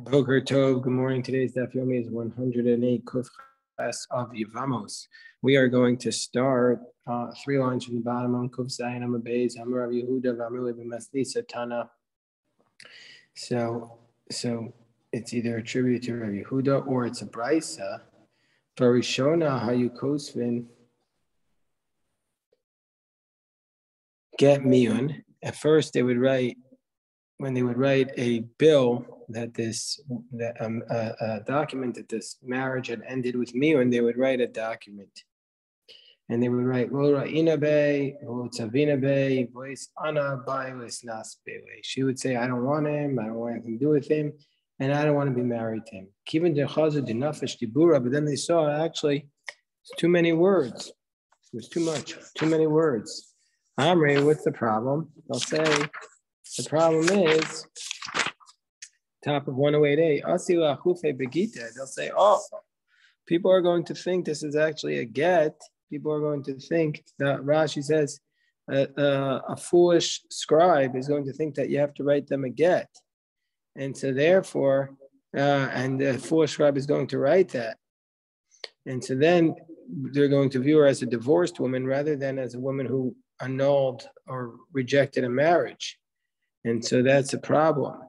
Boker Tov, good morning. Today's Daf Yomi is 108 Kuf Ches of Yevamos. We are going to start 3 lines from the bottom on Kuf Zayin Amar Beis Amar Rav Yehuda V'Amar B'Masnisa Tana. So it's either attributed to Rav Yehuda or it's a brisa. Barishona Hayu Kosvin get miyun. At first, they would write. When they would write a bill that a document that this marriage had ended with miyun, they would write a document, and they would write lo ra'ina be, lo tzavina be, voice ana by nas be. She would say, I don't want him, I don't want anything to do with him, and I don't want to be married to him. Kivin dechazu dinafesh dibura, but then they saw actually it's too many words. It was too much, too many words. Amri, what's the problem? They'll say. The problem is, top of 108a, asila chufe begita. They'll say, oh, people are going to think this is actually a get. People are going to think that Rashi says a foolish scribe is going to think that you have to write them a get. And so therefore, and the foolish scribe is going to write that. And so then they're going to view her as a divorced woman rather than as a woman who annulled or rejected a marriage. And so that's a problem.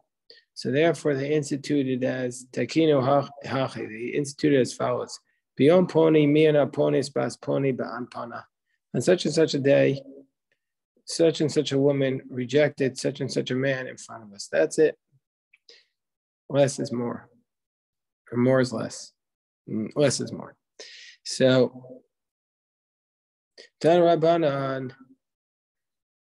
So therefore, they instituted as takino hachi. They instituted as follows: Biyom poni miana ponis bas poni ba'an pana. On such and such a day, such and such a woman rejected such and such a man in front of us. That's it. Less is more, or more is less. Less is more. So, Tan Rabbanan.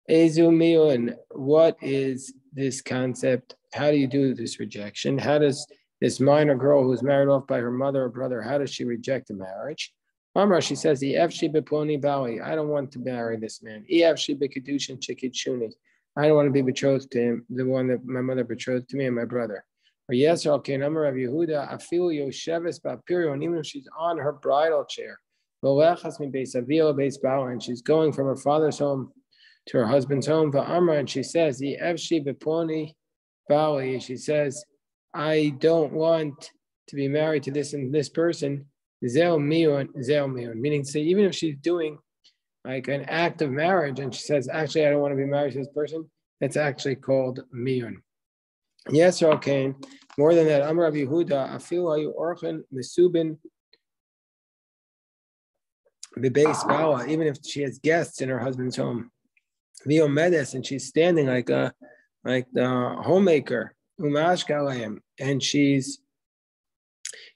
Ezumiyun, what is this concept? How do you do this rejection? How does this minor girl who's married off by her mother or brother, how does she reject the marriage? Amra, she says, I don't want to marry this man. I don't want to be betrothed to him, the one that my mother betrothed to me and my brother. Or yes, okay, Amar Rav Yehuda, and even if she's on her bridal chair, and she's going from her father's home to her husband's home, and she says, she says, I don't want to be married to this and this person, meaning say even if she's doing like an act of marriage and she says, actually, I don't want to be married to this person, that's actually called miyun. Yes, okay. More than that, Amar Rav Yehuda, afilu hayu orchen mesubin bebeis bala, even if she has guests in her husband's home. Viomedes, and she's standing like the homemaker, and she's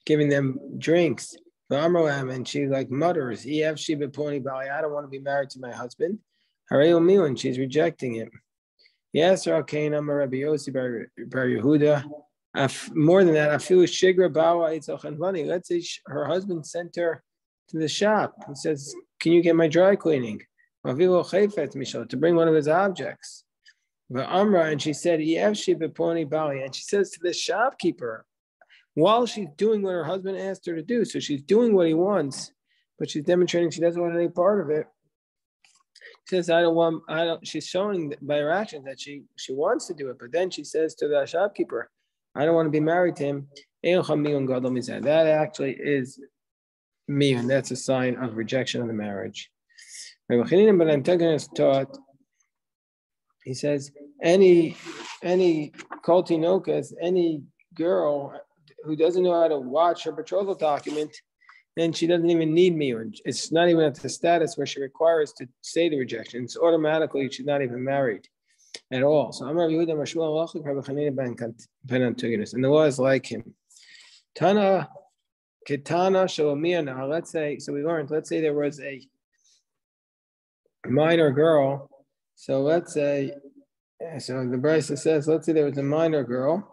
giving them drinks. And she like mutters, I don't want to be married to my husband. And she's rejecting him. Yes, okay, Rabbi Yossi bar Yehuda. More than that, I feel shigra bawa. Let's say her husband sent her to the shop. He says, can you get my dry cleaning? To bring one of his objects. And she said, and she says to the shopkeeper, while she's doing what her husband asked her to do, so she's doing what he wants, but she's demonstrating she doesn't want any part of it. She says, she's showing by her actions that she wants to do it, but then she says to the shopkeeper, I don't want to be married to him. That actually is miyun. That's a sign of rejection of the marriage. But taught, he says, any kol tinokas, any girl who doesn't know how to watch her betrothal document, then she doesn't even need miyun. It's not even at the status where she requires to say the rejection. It's automatically she's not even married at all. So Amar Yehuda Mashua and the law is like him. Tana Ketana Shalomiyana. Let's say there was a minor girl. So the Brisa says, let's say there was a minor girl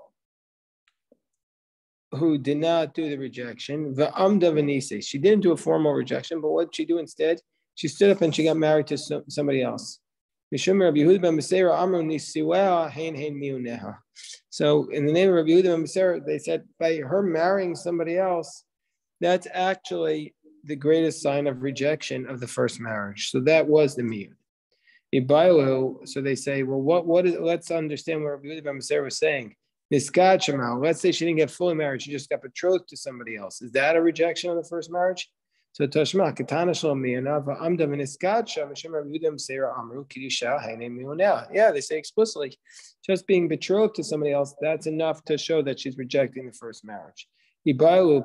who did not do the rejection. She didn't do a formal rejection, but what did she do instead? She stood up and she got married to somebody else. So in the name of Rabbi Yehuda ben Beseira, they said by her marrying somebody else, that's actually the greatest sign of rejection of the first marriage. So that was the miyun. So they say, well, what is? Let's understand what Rabbi Yehuda ben Beseira was saying. Niskat Shemal. Let's say she didn't get fully married; she just got betrothed to somebody else. Is that a rejection of the first marriage? So Tashma Katana Shlomi and Ava Amda Niskat Sham Shem Rabbi Yehuda Sarah Amru Kidusha Hainei Mionel. Yeah, they say explicitly, just being betrothed to somebody else, that's enough to show that she's rejecting the first marriage. So the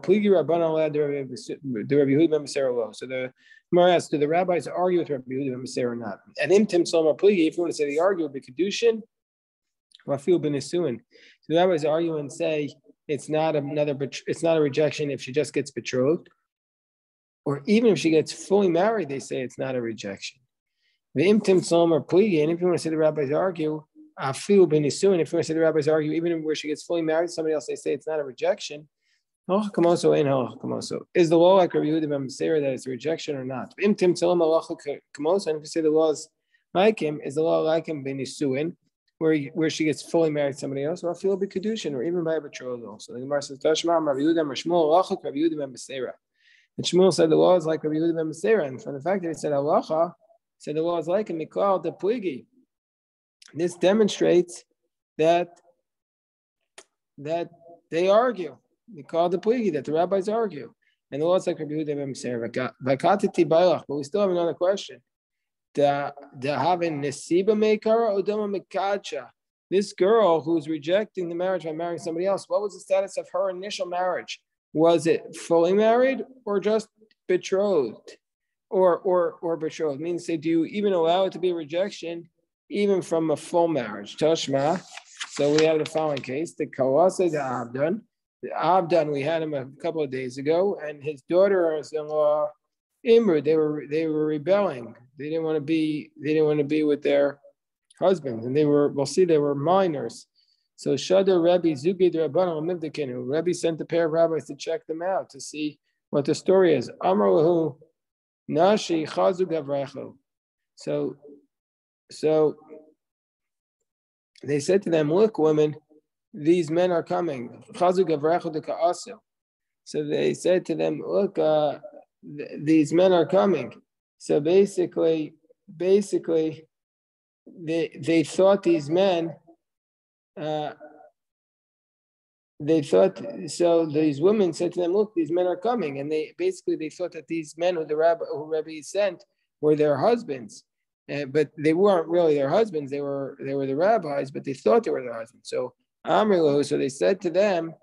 Gemara asks, do the rabbis argue with Rabbi Yehuda ben Sarah or not? And Imtim Solomar Pligi, if you want to say they argue with the Kedushin, Rafil ben Isuin. So the rabbis argue and say it's not a rejection if she just gets betrothed, or even if she gets fully married, they say it's not a rejection. The Imtim Solomar Pligi, and if you want to say the rabbis argue, Rafil ben Isuin, if you want to say the rabbis argue, even where she gets fully married, somebody else, they say it's not a rejection. Is the law like Rabbi Yehuda ben Sarah that it's a rejection or not? And if you say the law is like him, is the law like him ben Nisuin, where she gets fully married to somebody else, or feel be kedushin, or even by a betrothal? So the Gemara says, Tashma Rabbi Yehuda ben Sarah. And Shmuel said the law is like Rabbi Yehuda ben Sarah, and from the fact that he said halacha, said the law is like him, Mikal the Puigi. This demonstrates that they argue. They call the pligi that the rabbis argue, and the law is like Rabbi Yehuda ben Sarah. But we still have another question. This girl who's rejecting the marriage by marrying somebody else, what was the status of her initial marriage? Was it fully married or just betrothed, or betrothed? Means, say, do you even allow it to be a rejection even from a full marriage? Tashma. So we have the following case: the Kawasa the Abdan. Abdan, we had him a couple of days ago, and his daughter-in-law Imru, they were rebelling. They didn't want to be with their husbands, and they were minors. So Shada Rebbe Zugi the Rabbanon Mivdekinu. Rebbe sent a pair of rabbis to check them out to see what the story is. Amar lahu Nashi Chazu Gavrecho. So they said to them, look, women, these men are coming. So they said to them, look, these men are coming. So basically, they thought these men, these women said to them, look, these men are coming. And they thought that these men who Rabbi sent were their husbands. But they weren't really their husbands. They were the rabbis, but they thought they were their husbands. So they said to them,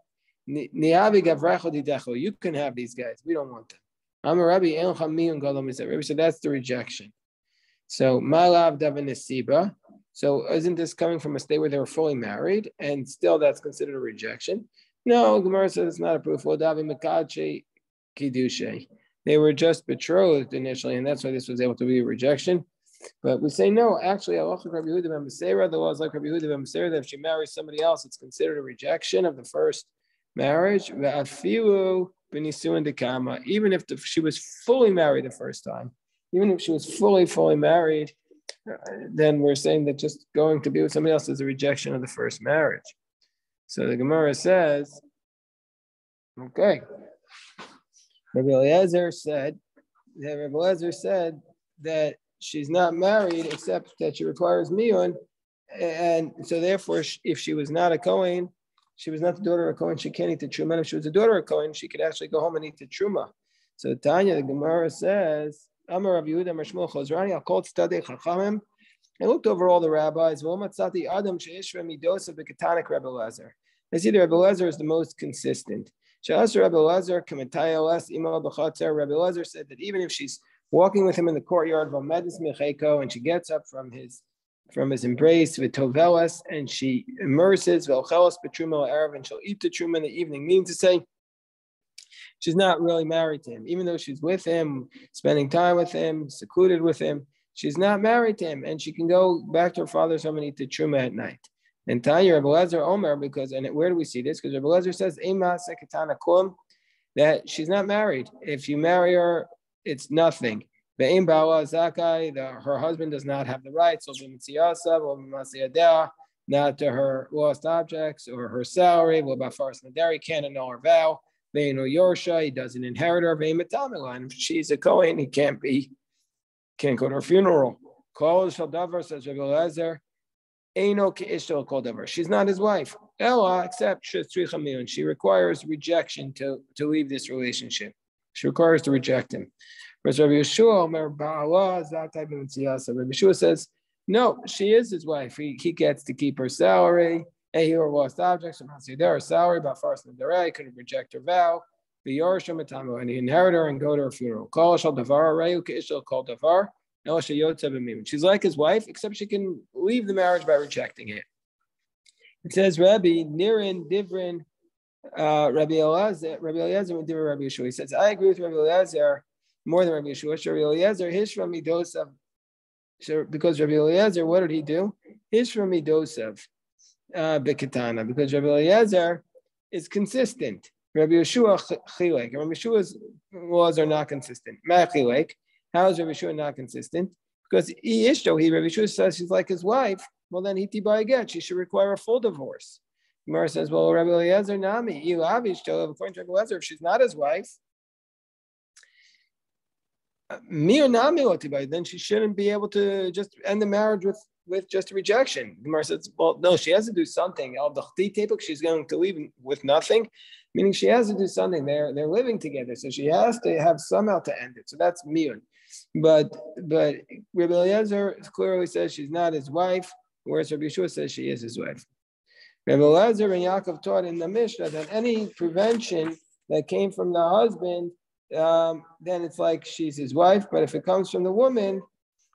you can have these guys. We don't want them. Rabbi said that's the rejection. So malav davanesiba. So isn't this coming from a state where they were fully married and still that's considered a rejection? No, Gemara says it's not a proof. They were just betrothed initially, and that's why this was able to be a rejection. But we say no. Actually, the law is like Rabbi Yehuda ben Sarah that if she marries somebody else, it's considered a rejection of the first marriage. Even if she was fully married the first time, even if she was fully married, then we're saying that just going to be with somebody else is a rejection of the first marriage. So the Gemara says, okay. Rabbi Eliezer said that she's not married except that she requires miyun, and so therefore, if she was not a Kohen, she was not the daughter of a Kohen, she can't eat the truma. And if she was the daughter of a Kohen, she could actually go home and eat the truma. So Tanya, the Gemara says, Amar Rav Yehuda Mashmuel Chazrani, I'll call Tzadei Chachamim. I looked over all the rabbis. Adam she'ishra midosa b'katanik Rabbi Eliezer. I see that Rabbi Eliezer is the most consistent. She'as Rabbi Eliezer k'metaya les ima b'chatzer. Rabbi Eliezer said that even if she's walking with him in the courtyard, and she gets up from his embrace with tovelas, and she immerses velchelas betruma erev, and she'll eat the truma in the evening. Meaning to say, she's not really married to him, even though she's with him, spending time with him, secluded with him. She's not married to him, and she can go back to her father's home and eat the truma at night. And Tanya Rabbi Eliezer Omer, and where do we see this? Because Rabbi Eliezer says Ema seketana kum, that she's not married. If you marry her, it's nothing. Her husband does not have the rights, not to her lost objects or her salary. He can't annul her vow. He doesn't inherit her. If she's a Kohen, he can't go to her funeral. Says Rabbi Eliezer, she's not his wife. Ella, except she requires rejection to leave this relationship. She requires to reject him. Whereas Rabbi Yeshua says, no, she is his wife. He gets to keep her salary. He or lost objects from her salary, but first in the couldn't reject her vow. The Yorshim Matamo, and he inherit her and go to her funeral. She's like his wife, except she can leave the marriage by rejecting it. It says Rabbi Nirin Divrin Rabbi Eliezer and Divrin Rabbi Yeshua. He says, I agree with Rabbi Eliezer more than Rabbi Yeshua. Rabbi Eliezer Hishra Midosav. Because Rabbi Eliezer, what did he do? Hishra Midosav Bekatana. Because Rabbi Eliezer is consistent. Rabbi Yeshua Chilek. Rabbi Yeshua's laws are not consistent. Ma Chilek. How is Rabbi Yeshua not consistent? Because Rabbi Yeshua says she's like his wife. Well, then hiti get. She should require a full divorce. Gemara says, well, Rabbi Eliezer Nami, according to Rabbi Eliezer, if she's not his wife, then she shouldn't be able to just end the marriage with just a rejection. Gemara says, well, no, she has to do something. She's going to leave with nothing, meaning she has to do something. They're living together, so she has to have somehow to end it. So that's miyun. But Rabbi Eliezer clearly says she's not his wife, whereas Rabbi Yeshua says she is his wife. Rabbi Eliezer and Yaakov taught in the Mishnah that any prevention that came from the husband, then it's like she's his wife. But if it comes from the woman,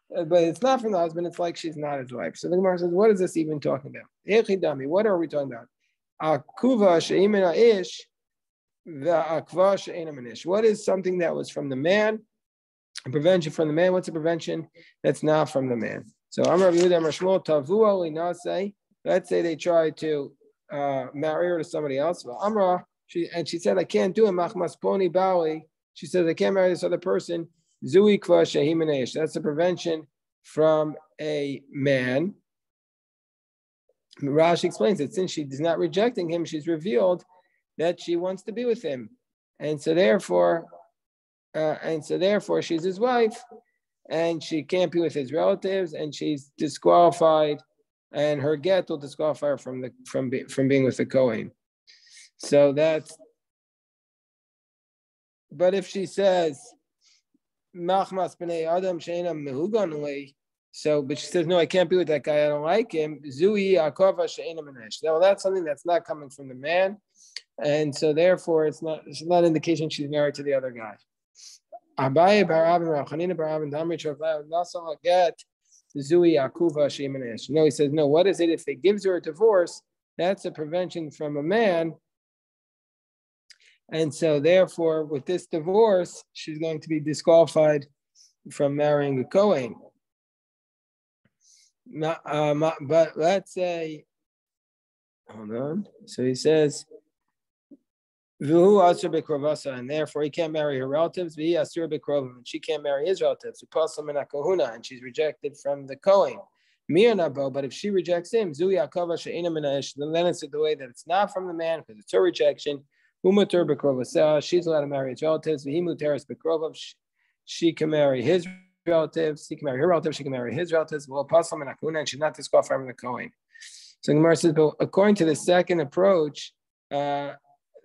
but it's not from the husband, it's like she's not his wife. So the Gemara says, what is this even talking about? What are we talking about? Akuva she'imena ish, ve'akva she'ena menish. What is something that was from the man? A prevention from the man. What's a prevention that's not from the man? So Amar Yehuda Amar Shmuel Tavua Linasei. Let's say they try to marry her to somebody else. Well, Amra, she said, I can't do it. Machmas Poni Bawi. She says, I can't marry this other person. Zui Kva Shehimanesh. That's a prevention from a man. Rashi explains that since she is not rejecting him, she's revealed that she wants to be with him. And so therefore, she's his wife, and she can't be with his relatives, and she's disqualified, and her get will disqualify her from being with the Kohen. So that's. But if she says, "Machmas b'nei Adam she'ena mehugan," but she says, "No, I can't be with that guy. I don't like him." Zui akova she'ena menesh. Now that's something that's not coming from the man, and so therefore it's not an indication she's married to the other guy. Abaye bar Avin, Rav Chanina bar Avin, Damri Shavla, Nasal get Zui Akuva Sheimanesh. No, he says, no, what is it? If they gives her a divorce, that's a prevention from a man. And so therefore, with this divorce, she's going to be disqualified from marrying a Kohen. But let's say, hold on. So he says, and therefore he can't marry her relatives. And she can't marry his relatives. And she's rejected from the Kohen. But if she rejects him, then it's the way that it's not from the man because it's her rejection. She's allowed to marry his relatives. She can marry his relatives. He can marry her relatives. She can marry his relatives. And she's not disqualified from the Kohen. So Gemara says, but according to the second approach,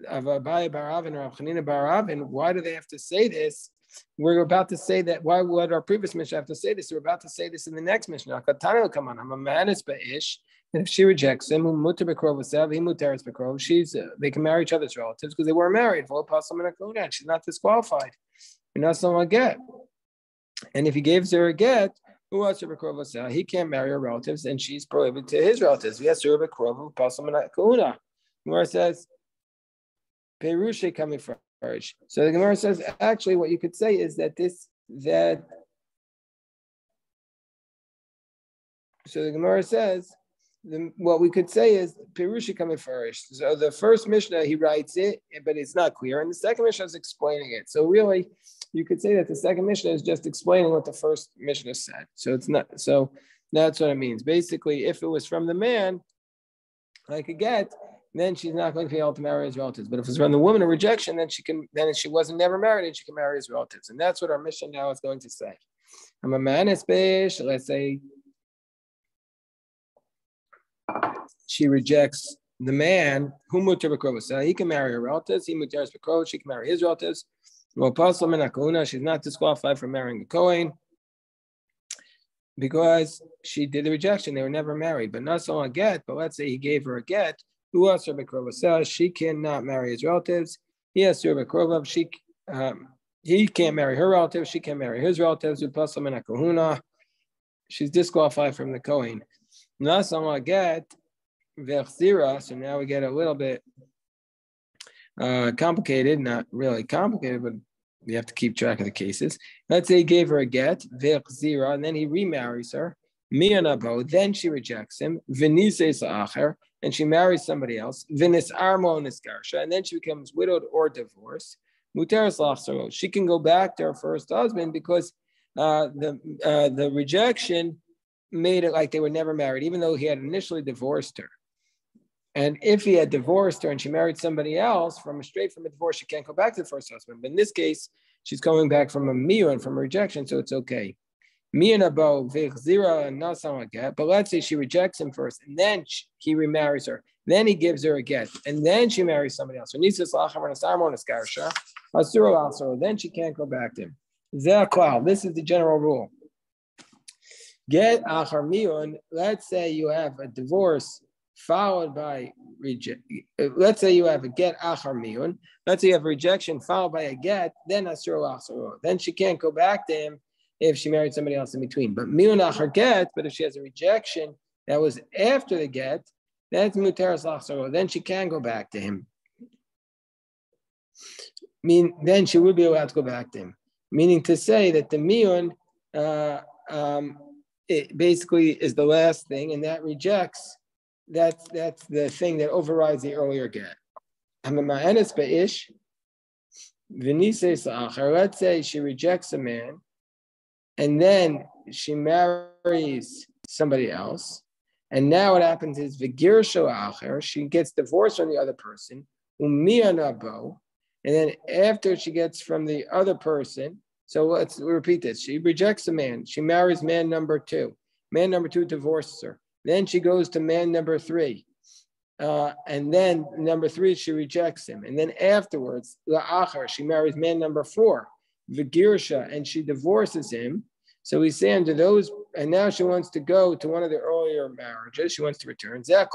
of Abaye bar Avin or Rav Chanina bar Avin, why do they have to say this? We're about to say that. Why would our previous Mishnah have to say this? We're about to say this in the next Mishnah. Come on, I'm a manis ba'ish, and if she rejects him, they can marry each other's relatives because they weren't married. She's not disqualified. You're not someone get. And if he gives her a get, he can't marry her relatives, and she's prohibited to his relatives. Gemara says. Perushe coming first. So the Gemara says, actually, what you could say is that. So the Gemara says, what we could say is Perushe coming first. So the first Mishnah he writes it, but it's not clear, and the second Mishnah is explaining it. So really, you could say that the second Mishnah is just explaining what the first Mishnah said. So it's not. So that's what it means. Basically, if it was from the man, like a get, then she's not going to be able to marry his relatives. But if it's from the woman a rejection, then she can. Then if she wasn't never married, and she can marry his relatives. And that's what our mission now is going to say. I'm a man especially. Let's say she rejects the man who mutar b'krovos, so he can marry her relatives. He mutaris b'krovos, she can marry his relatives. Well, pasal min hakahuna, she's not disqualified from marrying the Kohen because she did the rejection. They were never married, but not so a get. But let's say he gave her a get. Who else her b'krovos? She cannot marry his relatives. He has her b'krovos. He can't marry her relatives. She can't marry his relatives. Pasal min hakahuna. She's disqualified from the Kohen. Not so a get. So now we get a little bit complicated, not really complicated, but we have to keep track of the cases. Let's say he gave her a get, and then he remarries her. Then she rejects him, and she marries somebody else, and then she becomes widowed or divorced. She can go back to her first husband because the rejection made it like they were never married, even though he had initially divorced her. And if he had divorced her and she married somebody else straight from a divorce, she can't go back to the first husband. But in this case, she's coming back from a miyun, from a rejection, so it's okay. But let's say she rejects him first, and then he remarries her. Then he gives her a get, and then she marries somebody else. Then she can't go back to him. This is the general rule. Get achar miyun. Let's say you have a divorce followed by let's say you have a get achar miyun. Let's say you have a rejection followed by a get, then asur l'achsaro. Then she can't go back to him if she married somebody else in between. But miyun achar get, but if she has a rejection that was after the get, that's muteras l'achsaro. Then she can go back to him. Then she would be allowed to go back to him. Meaning to say that the miyun it basically is the last thing, and that rejects. That's the thing that overrides the earlier get. Let's say she rejects a man, and then she marries somebody else, and now what happens is she gets divorced from the other person, and then after she gets from the other person, so let's repeat this. She rejects a man. She marries man number two. Man number two divorces her. Then she goes to man number three. And then number three, she rejects him. And then afterwards, she marries man number four, Vigirsha, and she divorces him. So we say under those, and now she wants to go to one of the earlier marriages. She wants to return. If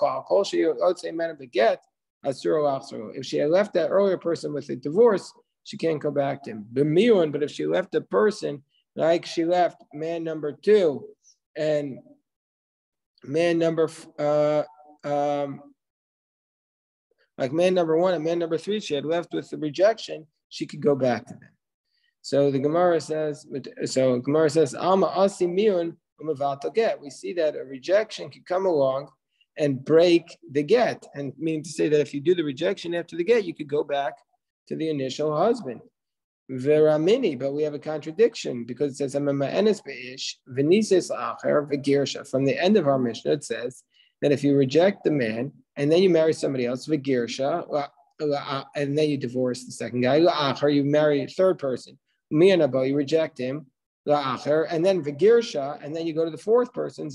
she had left that earlier person with a divorce, she can't go back to him. But if she left a person, like she left man number two and man number like man number one and man number three, she had left with the rejection, she could go back to them. So the Gemara says, Alma asi miyun u'mevatel get. We see that a rejection can come along and break the get, and meaning to say that if you do the rejection after the get, you could go back to the initial husband. Veramini, but we have a contradiction because it says from the end of our Mishnah, it says that if you reject the man and then you marry somebody else, Vigirsha, and then you divorce the second guy, you marry a third person, you reject him, and then Vigirsha, and then you go to the fourth person,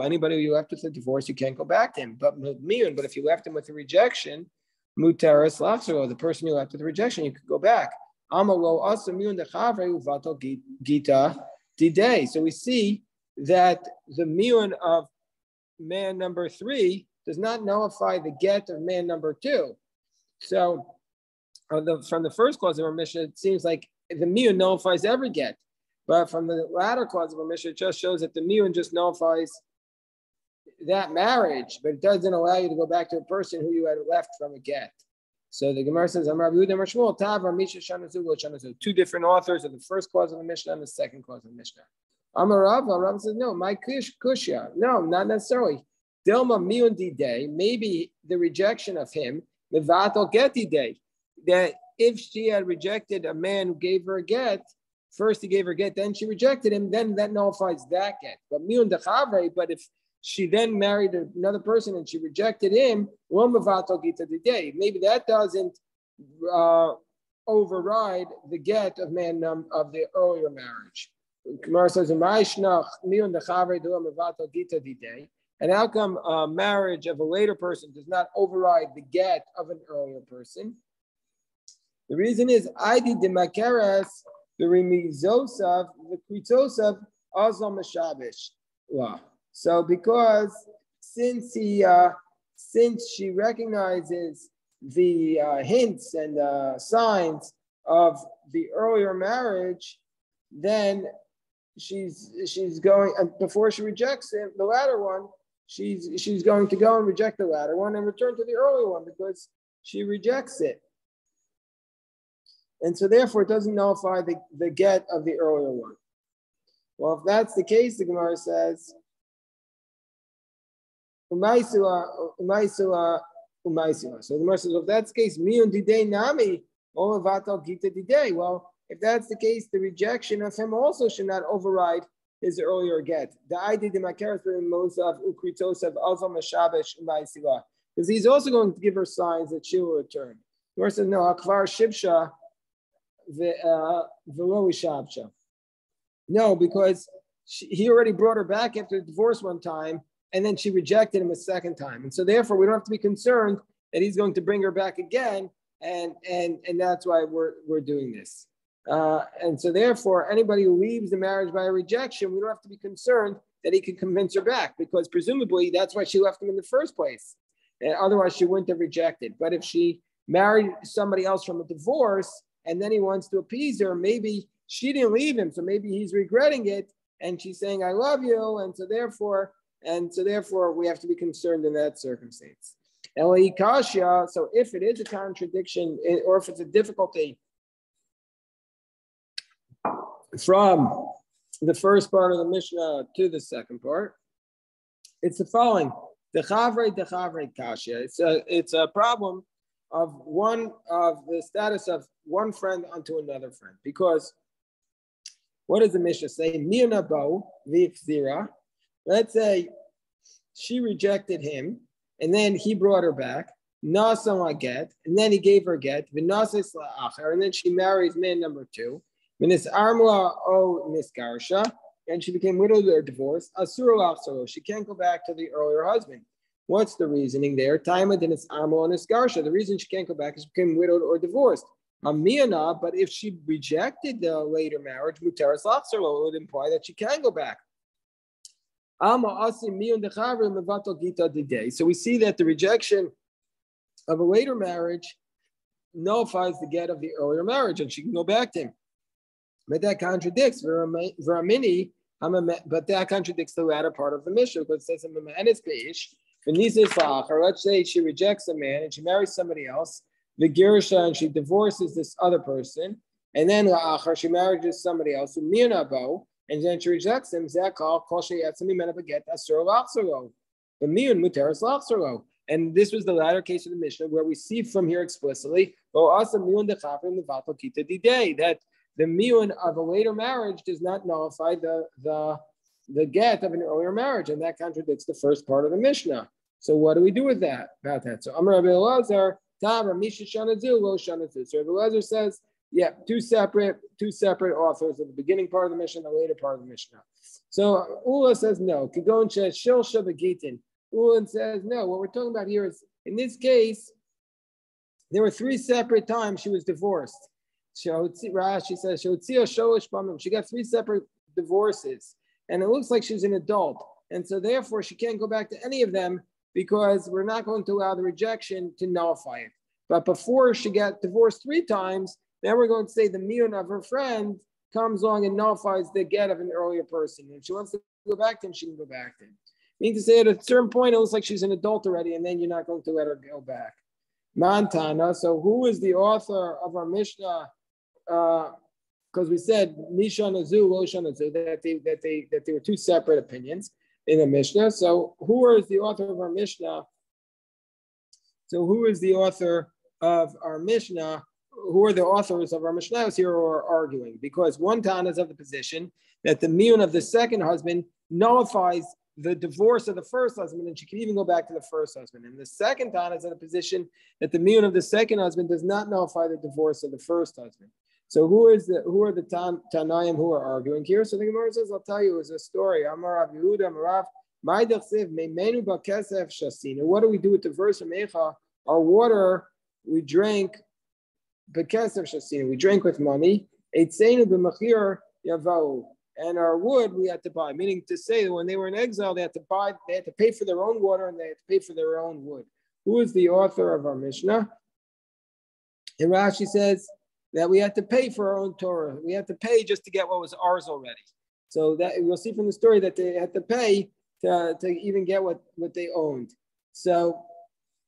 anybody you left with a divorce, you can't go back to him. But if you left him with a rejection, Mutaris lachzero, the person you left with the rejection, you could go back. So we see that the miyun of man number three does not nullify the get of man number two. So from the first clause of our Mishnah, it seems like the miyun nullifies every get. But from the latter clause of our Mishnah, it just shows that the miyun just nullifies that marriage, but it doesn't allow you to go back to a person who you had left from a get. So the Gemara says, two different authors of the first clause of the Mishnah and the second clause of the Mishnah. Rav says, no, my kushya. No, not necessarily. Dilma miyun day, maybe the rejection of him, mevatel geti day, that if she had rejected a man who gave her a get, first he gave her a get, then she rejected him, then that nullifies that get. But miyun dechavre, but if she then married another person and she rejected him, maybe that doesn't override the get of of the earlier marriage. Gemara says, And how come marriage of a later person does not override the get of an earlier person? The reason is Aidi de Makeres, the Remizosav, the Kritosav, Azal Mashabish law. So because since she recognizes the hints and signs of the earlier marriage, then she's going, and before she rejects it, the latter one, she's going to go and reject the latter one and return to the earlier one because she rejects it. And so therefore it doesn't nullify the get of the earlier one. Well, if that's the case, the Gemara says, Umaisila. So the Gemara says, well, if that's the case, Miyun Didei Nami, Olavatal Gita Didei. Well, if that's the case, the rejection of him also should not override his earlier get. The idea the Makaras Mosav Ukritosav Alva Mashabesh Umaisila. Because he's also going to give her signs that she will return. The Gemara says, no, Akvar Shibsha Velo Shabsha. No, because he already brought her back after the divorce one time, and then she rejected him a second time. And so therefore, we don't have to be concerned that he's going to bring her back again, and that's why we're doing this. And so therefore, anybody who leaves the marriage by a rejection, we don't have to be concerned that he can convince her back, because presumably that's why she left him in the first place. And otherwise, she wouldn't have rejected. But if she married somebody else from a divorce, and then he wants to appease her, maybe she didn't leave him, so maybe he's regretting it, and she's saying, I love you, and so therefore we have to be concerned in that circumstance. So if it is a contradiction, or if it's a difficulty from the first part of the Mishnah to the second part, it's the following. Dechavre kasha. It's a problem of the status of one friend unto another friend. Because what does the Mishnah say? Mirnabo v'ifzira. Let's say she rejected him, and then he brought her back. Nasa get, and then he gave her get. V'nasa sla'achar, and then she marries man number 2. Minis armla o niskarsha, and she became widowed or divorced. Asura lachsaro, she can't go back to the earlier husband. What's the reasoning there? Taima dinis armla o niskarsha. The reason she can't go back is she became widowed or divorced. Amiyana, but if she rejected the later marriage, muteras lachsaro, it would imply that she can go back. So we see that the rejection of a later marriage nullifies the get of the earlier marriage, and she can go back to him. But that contradicts Veramini, but that contradicts the latter part of the Mishnah, because it says, or let's say she rejects a man and she marries somebody else, the Girisha, and she divorces this other person, and then she marries somebody else, and then she rejects him. And this was the latter case of the Mishnah, where we see from here explicitly that the miyun of a later marriage does not nullify the get of an earlier marriage, and that contradicts the first part of the Mishnah. So what do we do with that? About that? So Amar Rabbi Elazar, Tabar Misha Shanazu, Lo Shanazu. So Rabbi Elazar says, yeah, two separate authors of the beginning part of the Mishnah and the later part of the Mishnah. So Ula says no. Kigon Shilsha Begitin. Ula says no. What we're talking about here is, in this case, there were 3 separate times she was divorced. Rashi says she got 3 separate divorces, and it looks like she's an adult, and so therefore she can't go back to any of them, because we're not going to allow the rejection to nullify it. But before she got divorced 3 times, then we're going to say the miyun of her friend comes along and nullifies the get of an earlier person. And if she wants to go back to him, she can go back to him. Meaning to say at a certain point, it looks like she's an adult already, and then you're not going to let her go back. Mantana. So who is the author of our Mishnah? Because we said Mishanazu, Lo Shanazu, that they were 2 separate opinions in the Mishnah. So who is the author of our Mishnah? Who are the authors of our Mishnahs here who are arguing? Because one Tana is of the position that the miyun of the second husband nullifies the divorce of the first husband, and she can even go back to the first husband. And the second Tana is of the position that the miyun of the second husband does not nullify the divorce of the first husband. So who are the Tanaim who are arguing here? So the Gemara says, I'll tell you, it was a story. Amar Rav Yehuda, Amarav What do we do with the verse of Mecha? Our water we drank bekesef shasina. We drank with money. Eitzeinu b'machir yavau. And our wood we had to buy. Meaning to say that when they were in exile, they had to pay for their own water and they had to pay for their own wood. Who is the author of our Mishnah? And Rashi says that we had to pay for our own Torah. We had to pay just to get what was ours already. So that we'll see from the story that they had to pay to even get what they owned. So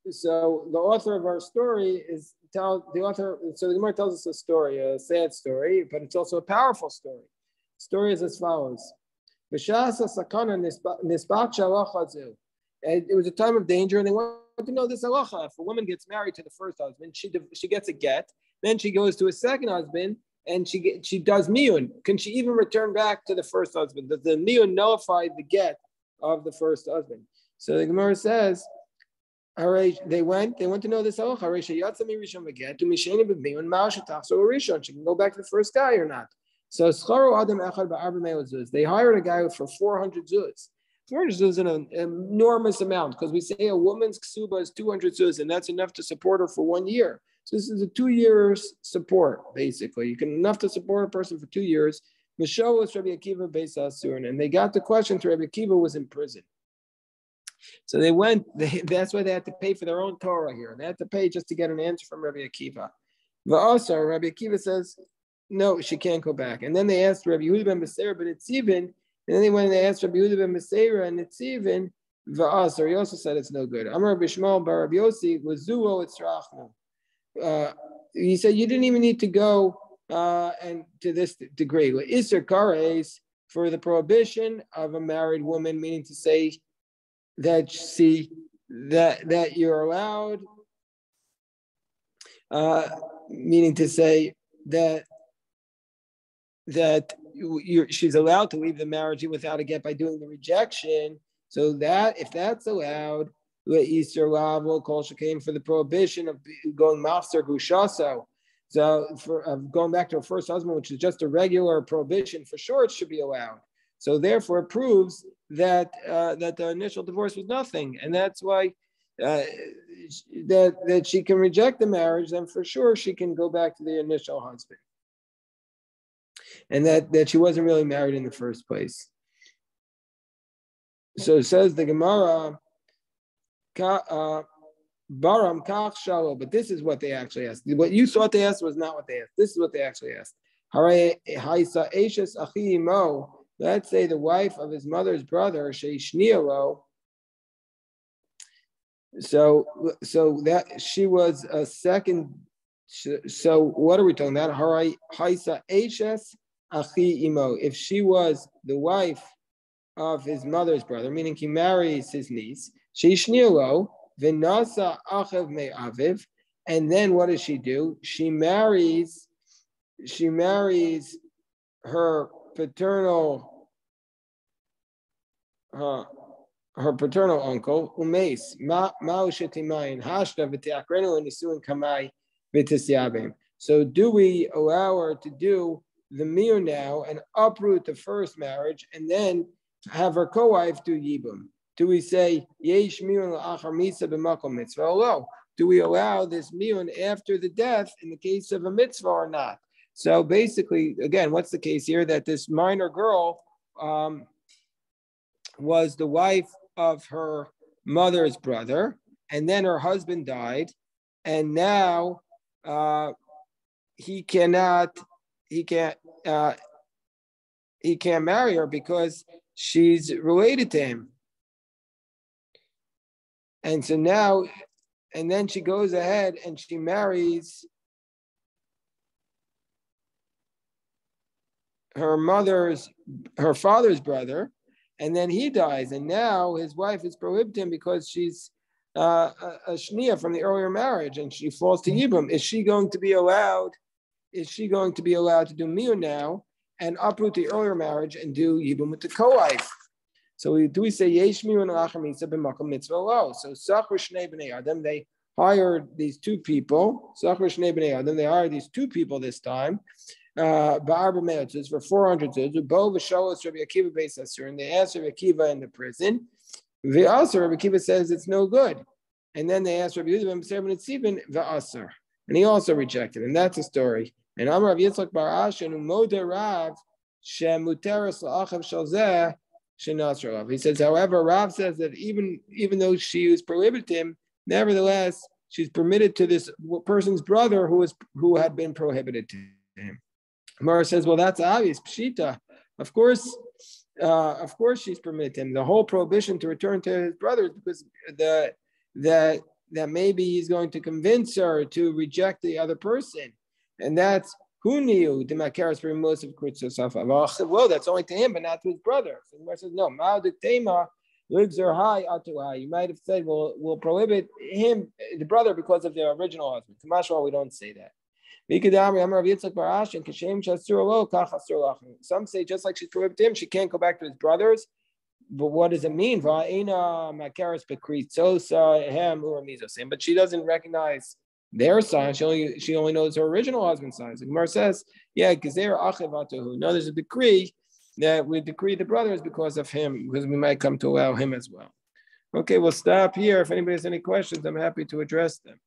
the author of our story So the Gemara tells us a story, a sad story, but it's also a powerful story. The story is as follows. It was a time of danger, and they wanted to know this halacha. If a woman gets married to the first husband, she gets a get. Then she goes to a second husband, and she does miyun. Can she even return back to the first husband? Does the miyun nullify the get of the first husband? So the Gemara says, they went to know this halacha. She can go back to the first guy or not. So they hired a guy for 400 zuz. 400 zuz is an enormous amount because we say a woman's ksuba is 200 zuz, and that's enough to support her for 1 year. So this is a 2 years support, basically. You can enough to support a person for 2 years. Mishal was Rabbi Akiva Beis Asurin, and they got the question to Rabbi Akiva was in prison. So they went, that's why they had to pay for their own Torah here. They had to pay just to get an answer from Rabbi Akiva. Also, Rabbi Akiva says, no, she can't go back. And then they asked Rabbi Yehuda ben Beseira, but it's even. And then they went and they asked Rabbi Yehuda ben Beseira, and it's even. Va'asar, he also said it's no good. Amar Rabbi Shmuel bar Rabbi Yossi was zuo etzrachnu. He said you didn't even need to go and to this degree. Isser kares for the prohibition of a married woman, meaning to say that you're allowed, meaning to say that she's allowed to leave the marriage without a get by doing the rejection. So that if that's allowed, Easter Lavo came for the prohibition of going mafser gushaso. So for going back to a first husband, which is just a regular prohibition, for sure it should be allowed. So therefore, it proves that the initial divorce was nothing, and that's why that she can reject the marriage. Then for sure she can go back to the initial husband, and that she wasn't really married in the first place. So it says the Gemara, Baram kach shalo, but this is what they actually asked. What you thought they asked was not what they asked. This is what they actually asked. Let's say the wife of his mother's brother, sheishnialo. So that she was a second. So what are we talking about? Haisa eshes achi imo. If she was the wife of his mother's brother, meaning he marries his niece, sheishnialo v'nasa achav me'aviv, and then what does she do? She marries her paternal uncle, Umeis, Ma'ushetimayin, Hashta v'teakrenu nisuin kamai v'tisyabim. So do we allow her to do the mir now and uproot the first marriage and then have her co-wife do yibum? Do we say yesh miyun la'achar misa b'makom mitzvah? Hello. Do we allow this miyun after the death in the case of a mitzvah or not? So basically, again, what's the case here? That this minor girl was the wife of her mother's brother, and then her husband died, and now he can't marry her because she's related to him. And so now, and then she goes ahead and she marries her father's brother, and then he dies, and now his wife is prohibited him because she's a shnia from the earlier marriage, and she falls to yibum. Is she going to be allowed to do miyun now and uproot the earlier marriage and do yibum with the co-wife? So we say yesh miyun la'achar mitzvah b'makom mitzvah lo? So sachar shnei b'nei adam, they hired these two people. Sachar shnei b'nei adam, they hired these two people this time. Ba'arba me'otzes for 400 zuz. Bo v'shalos Rabbi Akiva Beis Asurin. They asked Rabbi Akiva in the prison. The Asr, Rabbi Kiva says it's no good. And then they asked Rabbi Yehuda the Asr, and he also rejected. And that's a story. And Amar Rav Yitzchak bar Asher Umoda Rav shemuteres la'achav shalzeh shenasr alav. He says, however, Rav says that even though she was prohibited to him, nevertheless she's permitted to this person's brother who had been prohibited to him. Amar says, well, that's obvious. Pshita, of course she's permitted to him. The whole prohibition to return to his brother is because that maybe he's going to convince her to reject the other person. And that's who knew the Makaris for most of Kurtzosafa. Well, that's only to him, but not to his brother. So the says, no, you might have said, well, we'll prohibit him, the brother, because of the original husband. Kamashwa, we don't say that. Some say just like she's prohibited him, she can't go back to his brothers. But what does it mean? But she doesn't recognize their son. She only knows her original husband's son. The Gemara says, yeah, because they're achevatuhu. No, there's a decree that we decree the brothers because of him, because we might come to allow him as well. Okay, we'll stop here. If anybody has any questions, I'm happy to address them.